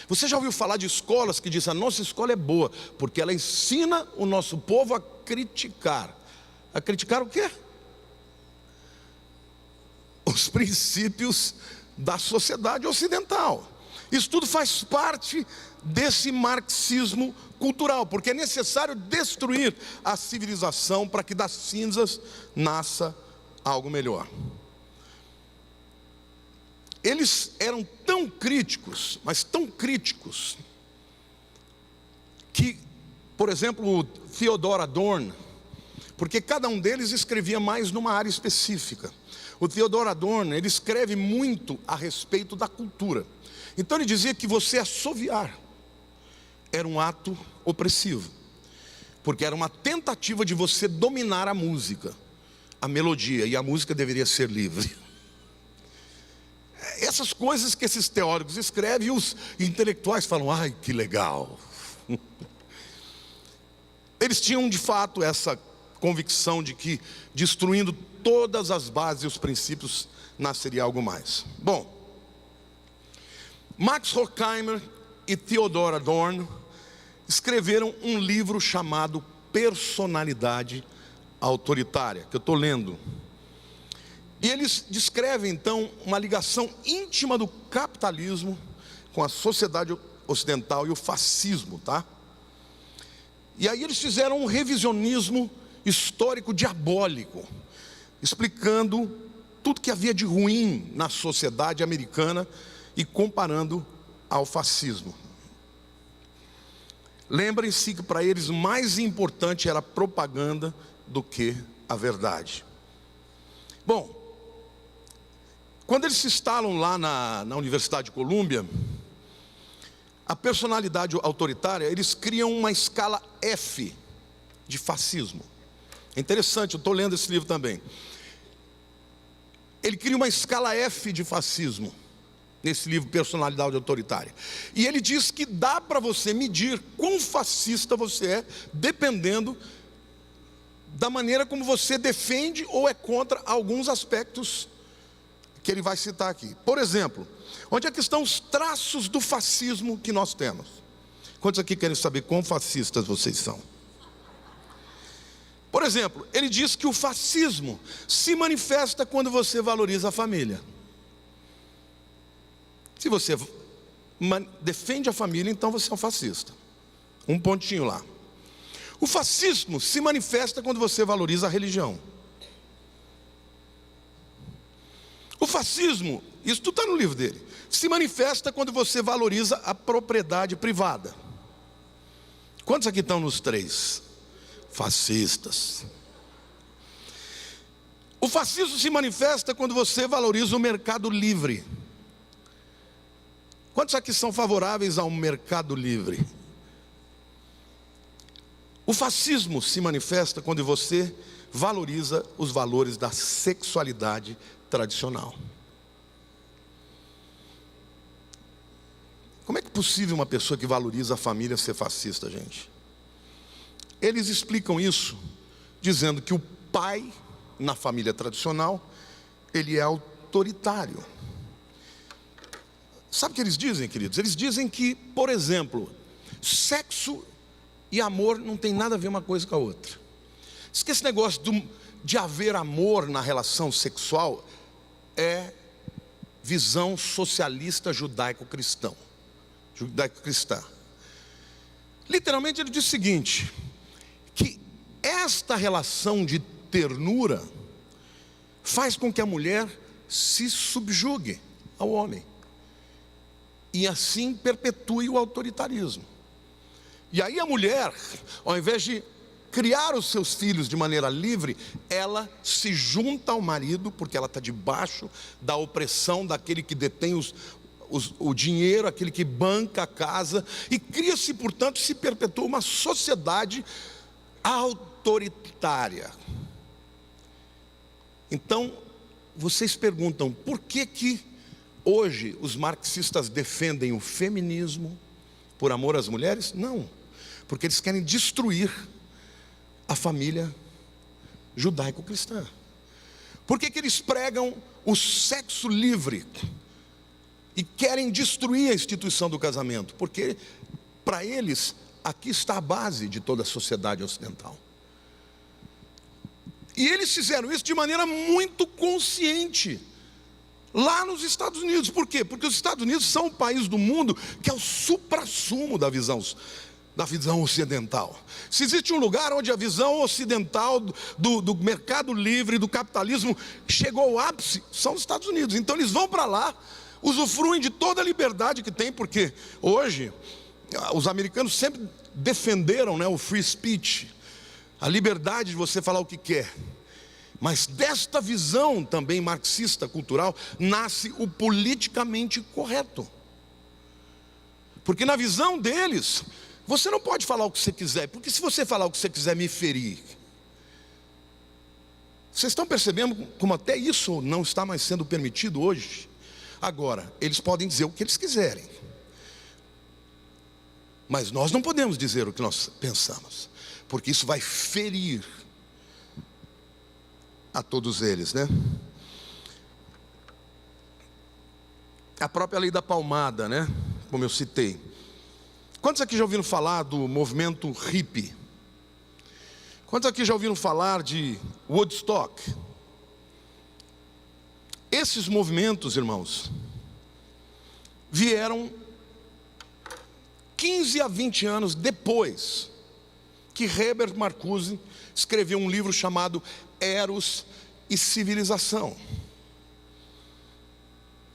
S1: Você já ouviu falar de escolas que dizem: a nossa escola é boa, porque ela ensina o nosso povo a criticar. A criticar o quê? Os princípios da sociedade ocidental. Isso tudo faz parte desse marxismo cultural, porque é necessário destruir a civilização para que das cinzas nasça algo melhor. Eles eram tão críticos, mas tão críticos, que, por exemplo, o Theodor Adorno, porque cada um deles escrevia mais numa área específica. O Theodor Adorno, ele escreve muito a respeito da cultura. Então ele dizia que você assoviar era um ato opressivo, porque era uma tentativa de você dominar a música, a melodia, e a música deveria ser livre. Essas coisas que esses teóricos escrevem, e os intelectuais falam: ai, que legal. Eles tinham de fato essa convicção de que destruindo todas as bases e os princípios nasceria algo mais. Bom, Max Horkheimer e Theodor Adorno escreveram um livro chamado Personalidade Autoritária, que eu estou lendo. E eles descrevem então uma ligação íntima do capitalismo com a sociedade ocidental e o fascismo, tá? E aí eles fizeram um revisionismo histórico diabólico, explicando tudo que havia de ruim na sociedade americana e comparando ao fascismo. Lembrem-se que para eles mais importante era a propaganda do que a verdade. Bom, quando eles se instalam lá na Universidade de Colômbia, a personalidade autoritária, eles criam uma escala F de fascismo. É interessante, eu estou lendo esse livro também. Ele cria uma escala F de fascismo, nesse livro Personalidade Autoritária. E ele diz que dá para você medir quão fascista você é, dependendo da maneira como você defende ou é contra alguns aspectos que ele vai citar aqui. Por exemplo, onde é que estão os traços do fascismo que nós temos? Quantos aqui querem saber quão fascistas vocês são? Por exemplo, ele diz que o fascismo se manifesta quando você valoriza a família. Se você defende a família, então você é um fascista. Um pontinho lá. O fascismo se manifesta quando você valoriza a religião. O fascismo, isso tudo está no livro dele, se manifesta quando você valoriza a propriedade privada. Quantos aqui estão nos três? Fascistas. O fascismo se manifesta quando você valoriza o mercado livre. Quantos aqui são favoráveis ao mercado livre? O fascismo se manifesta quando você valoriza os valores da sexualidade tradicional. Como é que é possível uma pessoa que valoriza a família ser fascista, gente? Eles explicam isso dizendo que o pai, na família tradicional, ele é autoritário. Sabe o que eles dizem, queridos? Eles dizem que, por exemplo, sexo e amor não tem nada a ver uma coisa com a outra. Diz que esse negócio de haver amor na relação sexual é visão socialista judaico-cristã. Literalmente ele diz o seguinte, que esta relação de ternura faz com que a mulher se subjugue ao homem e assim perpetue o autoritarismo. E aí a mulher, ao invés de criar os seus filhos de maneira livre, ela se junta ao marido, porque ela está debaixo da opressão daquele que detém o dinheiro, aquele que banca a casa, e cria-se, portanto, se perpetua uma sociedade autoritária. Então, vocês perguntam, por que hoje os marxistas defendem o feminismo por amor às mulheres? Não, porque eles querem destruir a família judaico-cristã. Por que eles pregam o sexo livre e querem destruir a instituição do casamento? Porque para eles aqui está a base de toda a sociedade ocidental. E eles fizeram isso de maneira muito consciente lá nos Estados Unidos. Por quê? Porque os Estados Unidos são o país do mundo que é o suprassumo da visão ocidental. Se existe um lugar onde a visão ocidental do mercado livre, do capitalismo, chegou ao ápice, são os Estados Unidos. Então eles vão para lá, usufruem de toda a liberdade que tem, porque hoje os americanos sempre defenderam, o free speech, a liberdade de você falar o que quer. Mas desta visão também marxista cultural nasce o politicamente correto. Porque na visão deles, você não pode falar o que você quiser, porque se você falar o que você quiser me ferir. Vocês estão percebendo como até isso não está mais sendo permitido hoje? Agora, eles podem dizer o que eles quiserem, mas nós não podemos dizer o que nós pensamos, porque isso vai ferir a todos eles, A própria lei da palmada, como eu citei. Quantos aqui já ouviram falar do movimento hippie? Quantos aqui já ouviram falar de Woodstock? Esses movimentos, irmãos, vieram 15 a 20 anos depois que Herbert Marcuse escreveu um livro chamado Eros e Civilização.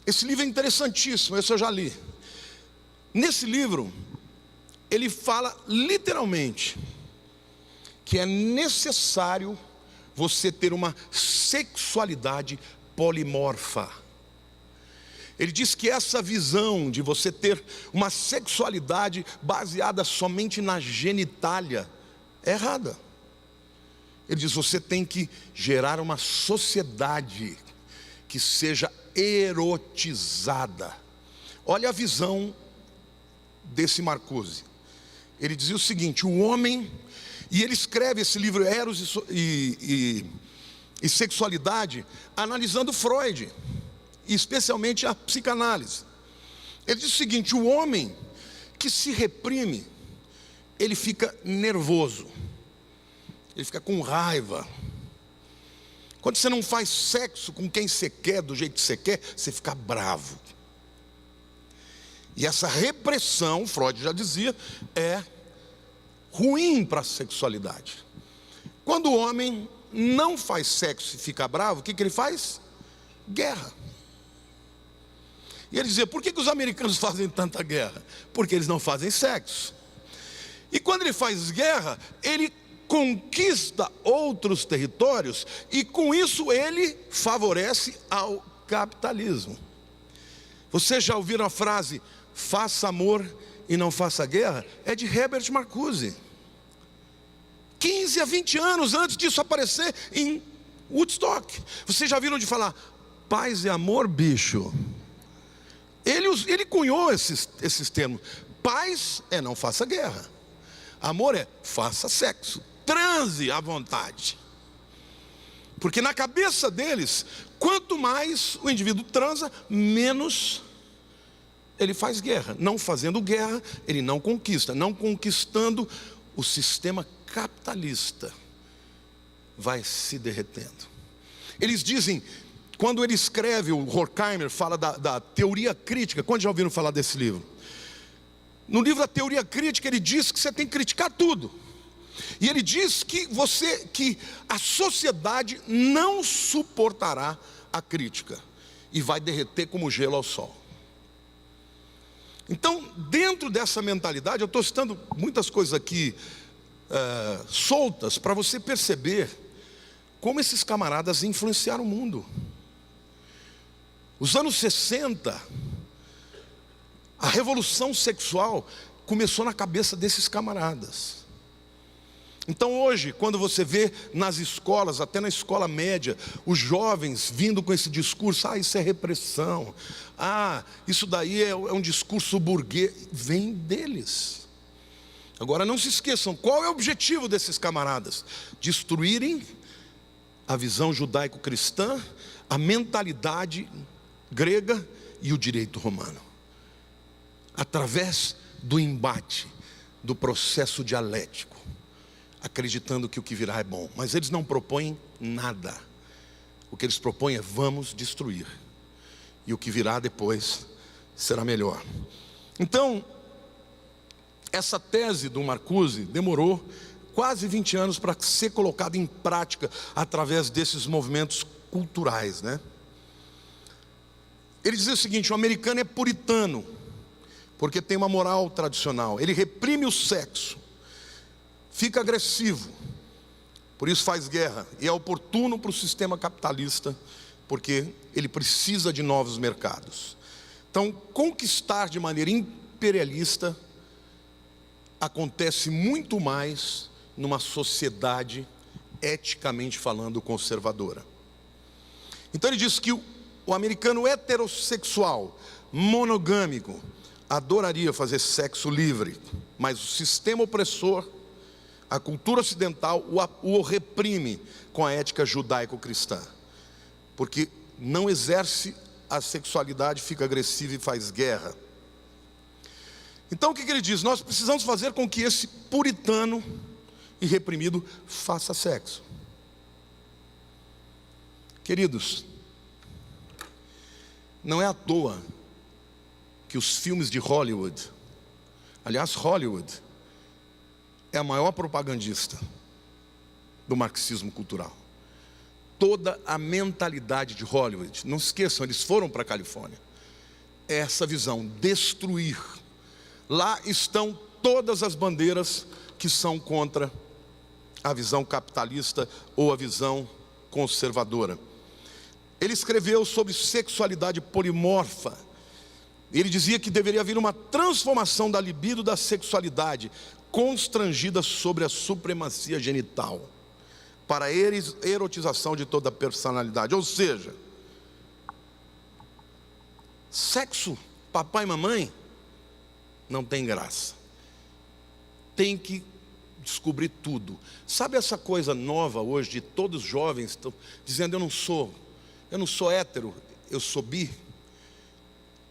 S1: Esse livro é interessantíssimo, esse eu já li. Nesse livro, ele fala literalmente que é necessário você ter uma sexualidade polimorfa. Ele diz que essa visão de você ter uma sexualidade baseada somente na genitália é errada. Ele diz, você tem que gerar uma sociedade que seja erotizada. Olha a visão desse Marcuse. Ele dizia o seguinte, o homem E ele escreve esse livro Eros e Sexualidade, analisando Freud, e especialmente a psicanálise. Ele diz o seguinte: o homem que se reprime, ele fica nervoso, ele fica com raiva. Quando você não faz sexo com quem você quer, do jeito que você quer, você fica bravo. E essa repressão, Freud já dizia, é ruim para a sexualidade. Quando o homem não faz sexo e fica bravo, o que ele faz? Guerra. E ele dizia: por que os americanos fazem tanta guerra? Porque eles não fazem sexo. E quando ele faz guerra, ele conquista outros territórios, e com isso ele favorece ao capitalismo. Vocês já ouviram a frase, faça amor e não faça guerra? É de Herbert Marcuse. 15 a 20 anos antes disso aparecer em Woodstock. Vocês já viram de falar, paz e amor, bicho? Ele cunhou esses termos. Paz é não faça guerra. Amor é faça sexo. Transe à vontade. Porque na cabeça deles, quanto mais o indivíduo transa, menos ele faz guerra. Não fazendo guerra, ele não conquista. Não conquistando, o sistema capitalista vai se derretendo. Eles dizem, quando ele escreve, o Horkheimer fala da teoria crítica. Quantos já ouviram falar desse livro? No livro da teoria crítica, ele diz que você tem que criticar tudo. E ele diz que a sociedade não suportará a crítica e vai derreter como gelo ao sol. Então, dentro dessa mentalidade, eu estou citando muitas coisas aqui soltas para você perceber como esses camaradas influenciaram o mundo. Os anos 60, a revolução sexual começou na cabeça desses camaradas. Então hoje, quando você vê nas escolas, até na escola média, os jovens vindo com esse discurso, isso é repressão, isso daí é um discurso burguês, vem deles. Agora não se esqueçam, qual é o objetivo desses camaradas? Destruírem a visão judaico-cristã, a mentalidade grega e o direito romano. Através do embate, do processo dialético, acreditando que o que virá é bom. Mas eles não propõem nada. O que eles propõem é vamos destruir. E o que virá depois será melhor. Então, essa tese do Marcuse demorou quase 20 anos para ser colocada em prática através desses movimentos culturais, né? Ele dizia o seguinte: o americano é puritano, porque tem uma moral tradicional. Ele reprime o sexo, fica agressivo, por isso faz guerra, e é oportuno para o sistema capitalista, porque ele precisa de novos mercados. Então, conquistar de maneira imperialista acontece muito mais numa sociedade eticamente falando conservadora. Então ele diz que o americano heterossexual, monogâmico, adoraria fazer sexo livre, mas o sistema opressor, a cultura ocidental, o reprime com a ética judaico-cristã, porque não exerce a sexualidade, fica agressivo e faz guerra. Então o que ele diz? Nós precisamos fazer com que esse puritano e reprimido faça sexo. Queridos, não é à toa que os filmes de Hollywood, aliás, Hollywood é a maior propagandista do marxismo cultural. Toda a mentalidade de Hollywood, não se esqueçam, eles foram para a Califórnia, é essa visão, destruir. Lá estão todas as bandeiras que são contra a visão capitalista ou a visão conservadora. Ele escreveu sobre sexualidade polimorfa. Ele dizia que deveria haver uma transformação da libido da sexualidade, constrangida sobre a supremacia genital, para a erotização de toda a personalidade. Ou seja, sexo, papai e mamãe, não tem graça. Tem que descobrir tudo. Sabe essa coisa nova hoje de todos os jovens estão dizendo: eu não sou hétero, eu sou bi?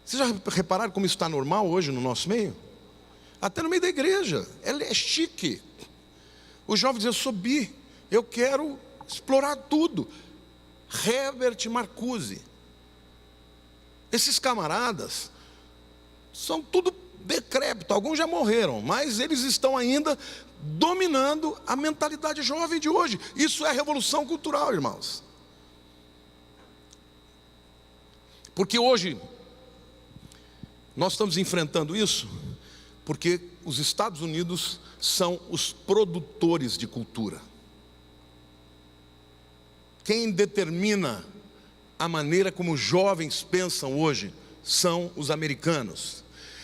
S1: Vocês já repararam como isso está normal hoje no nosso meio? Até no meio da igreja, é chique. Os jovens dizem: eu sou bi, eu quero explorar tudo. Herbert Marcuse. Esses camaradas são tudo decrépitos, alguns já morreram, mas eles estão ainda dominando a mentalidade jovem de hoje. Isso é revolução cultural, irmãos. Porque hoje nós estamos enfrentando isso porque os Estados Unidos são os produtores de cultura. Quem determina a maneira como os jovens pensam hoje são os americanos.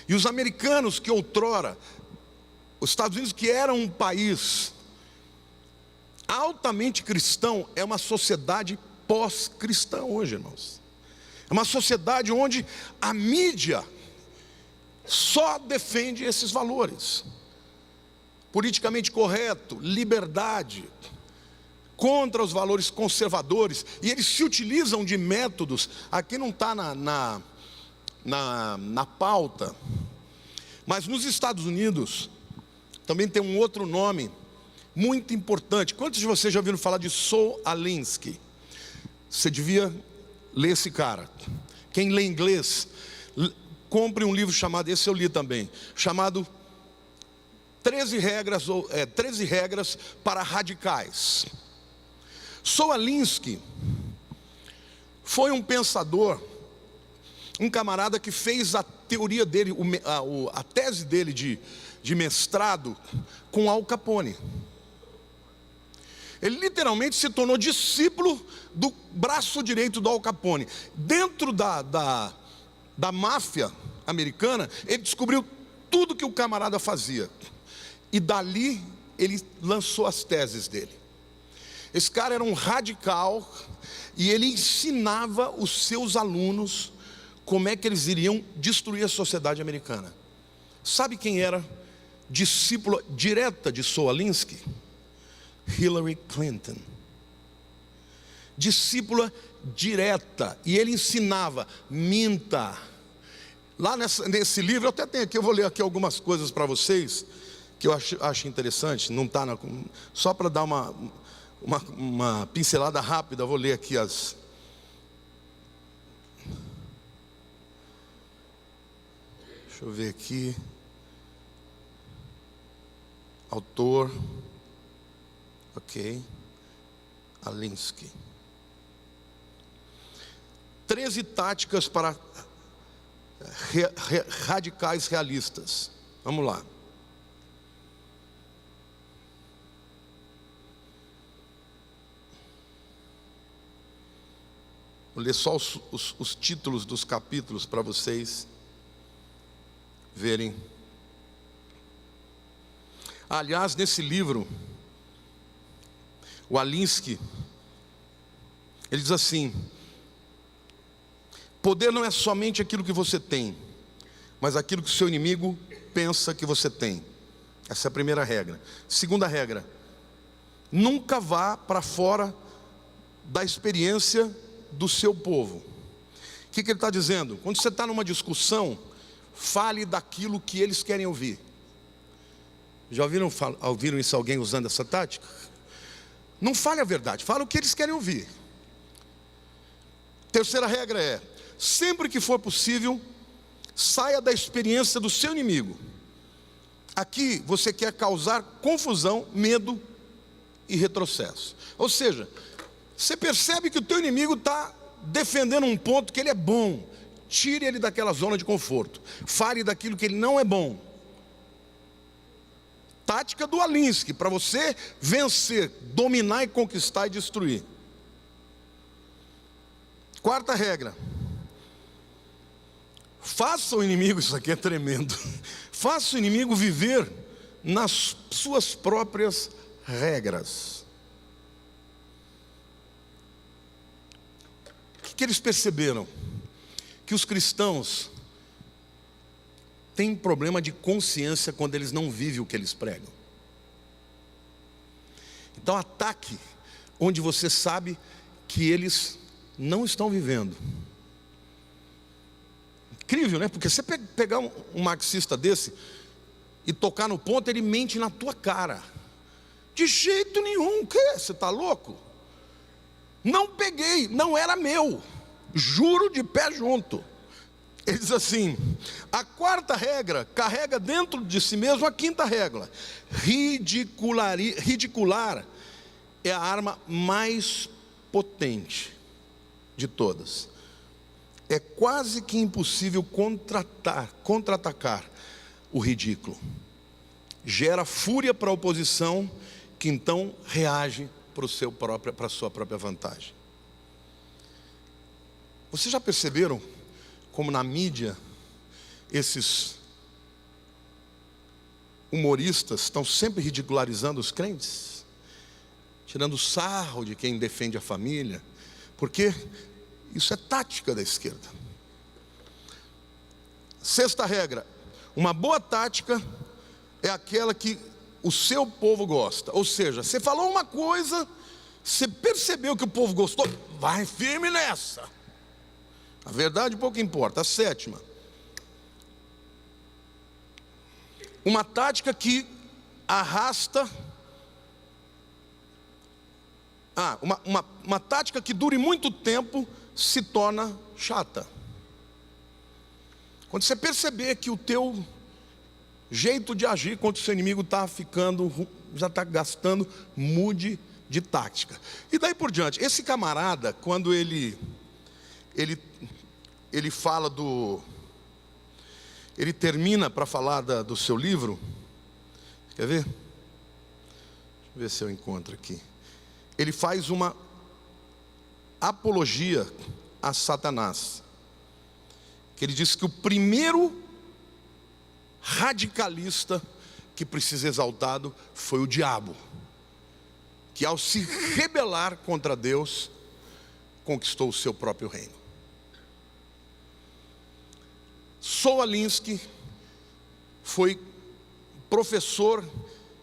S1: E os americanos que outrora, os Estados Unidos, que era um país altamente cristão, é uma sociedade pós-cristã hoje, irmãos. É uma sociedade onde a mídia só defende esses valores. Politicamente correto, liberdade, contra os valores conservadores. E eles se utilizam de métodos, aqui não está na pauta, mas nos Estados Unidos também tem um outro nome muito importante. Quantos de vocês já ouviram falar de Saul Alinsky? Você devia ler esse cara. Quem lê inglês, compre um livro chamado, esse eu li também, chamado 13 regras para radicais. Saul Alinsky foi um pensador, um camarada que fez a teoria dele, a tese dele de mestrado com Al Capone. Ele literalmente se tornou discípulo do braço direito do Al Capone. Dentro da máfia americana, ele descobriu tudo que o camarada fazia. E dali ele lançou as teses dele. Esse cara era um radical e ele ensinava os seus alunos como é que eles iriam destruir a sociedade americana. Sabe quem era discípula direta de Saul Alinsky? Hillary Clinton. Discípula direta. E ele ensinava: minta. Lá nesse livro, eu até tenho aqui, eu vou ler aqui algumas coisas para vocês que eu acho interessante. Não está só para dar uma pincelada rápida, eu vou ler aqui as. Deixa eu ver aqui. Autor. Ok. Alinsky. 13 táticas para radicais realistas. Vamos lá. Vou ler só os títulos dos capítulos para vocês verem. Aliás, nesse livro, o Alinsky, ele diz assim: poder não é somente aquilo que você tem, mas aquilo que o seu inimigo pensa que você tem. Essa é a primeira regra. Segunda regra: nunca vá para fora da experiência do seu povo. O que ele está dizendo? Quando você está numa discussão, fale daquilo que eles querem ouvir. Já ouviram isso, alguém usando essa tática? Não fale a verdade, fale o que eles querem ouvir. Terceira regra é: sempre que for possível, saia da experiência do seu inimigo. Aqui você quer causar confusão, medo e retrocesso. Ou seja, você percebe que o teu inimigo está defendendo um ponto que ele é bom. Tire ele daquela zona de conforto. Fale daquilo que ele não é bom. Tática do Alinsky, para você vencer, dominar e conquistar e destruir. Quarta regra: faça o inimigo, isso aqui é tremendo, faça o inimigo viver nas suas próprias regras. O que eles perceberam? Que os cristãos têm problema de consciência quando eles não vivem o que eles pregam. Então ataque onde você sabe que eles não estão vivendo. Incrível, né? Porque você pegar um marxista desse e tocar no ponto, ele mente na tua cara. De jeito nenhum, o quê? Você está louco? Não peguei, não era meu. Juro de pé junto. Ele diz assim: a quarta regra carrega dentro de si mesmo a quinta regra. Ridicular é a arma mais potente de todas. É quase que impossível contra-atacar o ridículo. Gera fúria para a oposição, que então reage para a sua própria vantagem. Vocês já perceberam como na mídia esses humoristas estão sempre ridicularizando os crentes? Tirando sarro de quem defende a família, porque isso é tática da esquerda. Sexta regra: uma boa tática é aquela que o seu povo gosta. Ou seja, você falou uma coisa, você percebeu que o povo gostou, vai firme nessa. A verdade pouco importa. A sétima: uma tática que arrasta. Uma tática que dure muito tempo se torna chata. Quando você perceber que o teu jeito de agir contra o seu inimigo está ficando, já está gastando, mude de tática. E daí por diante, esse camarada, quando ele fala ele termina para falar do seu livro, quer ver? Deixa eu ver se eu encontro aqui. Ele faz uma apologia a Satanás, que ele diz que o primeiro radicalista que precisa ser exaltado foi o diabo, que ao se rebelar contra Deus, conquistou o seu próprio reino. Saul Alinsky foi professor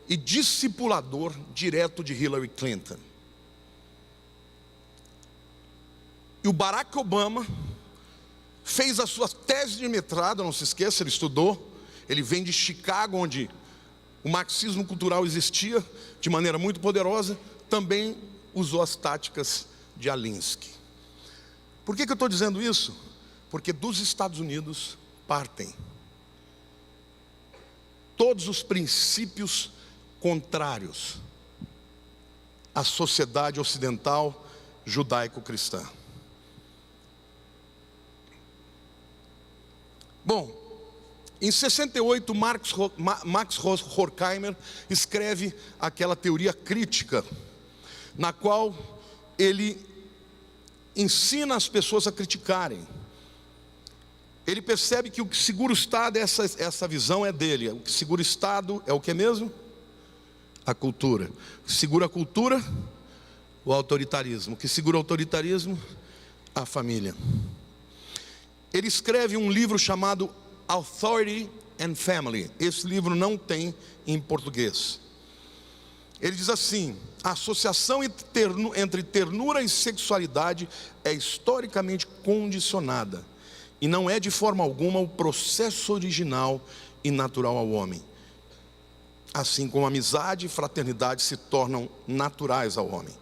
S1: e discipulador direto de Hillary Clinton. E o Barack Obama fez a sua tese de mestrado, não se esqueça, ele estudou, ele vem de Chicago, onde o marxismo cultural existia de maneira muito poderosa, também usou as táticas de Alinsky. Por que eu estou dizendo isso? Porque dos Estados Unidos partem todos os princípios contrários à sociedade ocidental judaico-cristã. Bom, em 68, Max Horkheimer escreve aquela teoria crítica, na qual ele ensina as pessoas a criticarem. Ele percebe que o que segura o Estado, essa visão é dele. O que segura o Estado é o que mesmo? A cultura. O que segura a cultura? O autoritarismo. O que segura o autoritarismo? A família. Ele escreve um livro chamado Authority and Family. Esse livro não tem em português. Ele diz assim: a associação entre ternura e sexualidade é historicamente condicionada e não é de forma alguma o processo original e natural ao homem. Assim como amizade e fraternidade se tornam naturais ao homem.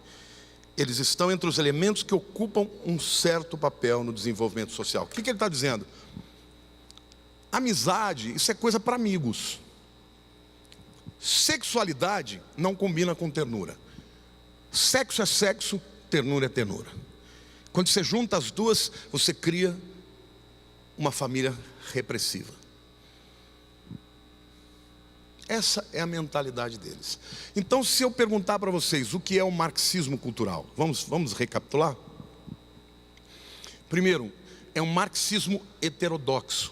S1: Eles estão entre os elementos que ocupam um certo papel no desenvolvimento social. O que ele está dizendo? Amizade, isso é coisa para amigos. Sexualidade não combina com ternura. Sexo é sexo, ternura é ternura. Quando você junta as duas, você cria uma família repressiva. Essa é a mentalidade deles. Então, se eu perguntar para vocês o que é o marxismo cultural, vamos recapitular? Primeiro, é um marxismo heterodoxo,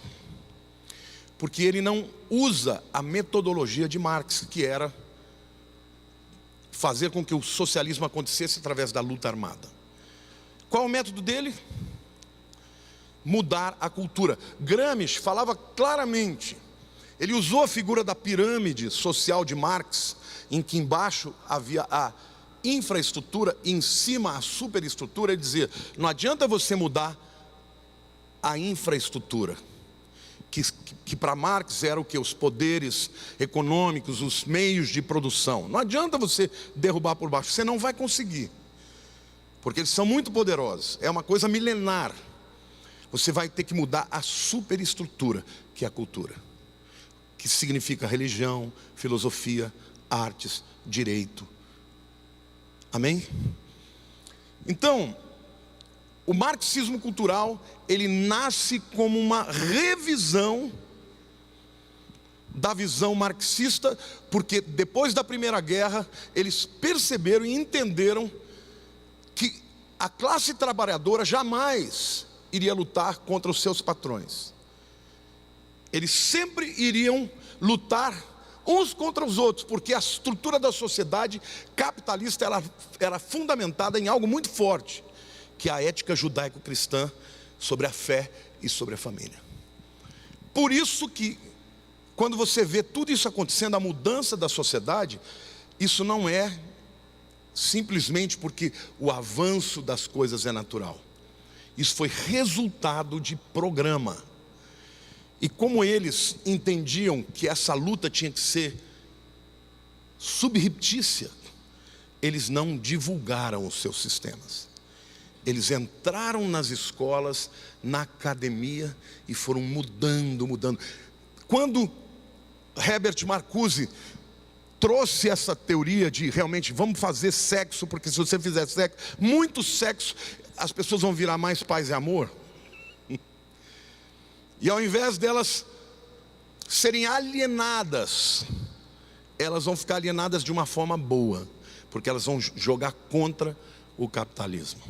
S1: porque ele não usa a metodologia de Marx, que era fazer com que o socialismo acontecesse através da luta armada. Qual é o método dele? Mudar a cultura. Gramsci falava claramente. Ele usou a figura da pirâmide social de Marx, em que embaixo havia infraestrutura em cima a superestrutura, ele dizia: não adianta você mudar a infraestrutura, que para Marx era o que? Os poderes econômicos, os meios de produção. Não adianta você derrubar por baixo, você não vai conseguir, porque eles são muito poderosos, é uma coisa milenar. Você vai ter que mudar a superestrutura, que é a cultura, que significa religião, filosofia, artes, direito. Amém? Então, o marxismo cultural, ele nasce como uma revisão da visão marxista, porque depois da Primeira Guerra, eles perceberam e entenderam que a classe trabalhadora jamais iria lutar contra os seus patrões. Eles sempre iriam lutar uns contra os outros, porque a estrutura da sociedade capitalista era fundamentada em algo muito forte, que é a ética judaico-cristã sobre a fé e sobre a família. Por isso que, quando você vê tudo isso acontecendo, a mudança da sociedade, isso não é simplesmente porque o avanço das coisas é natural. Isso foi resultado de programa. E como eles entendiam que essa luta tinha que ser subreptícia, eles não divulgaram os seus sistemas. Eles entraram nas escolas, na academia e foram mudando. Quando Herbert Marcuse trouxe essa teoria de realmente vamos fazer sexo, porque se você fizer sexo, muito sexo, as pessoas vão virar mais paz e amor. E ao invés delas serem alienadas, elas vão ficar alienadas de uma forma boa, porque elas vão jogar contra o capitalismo.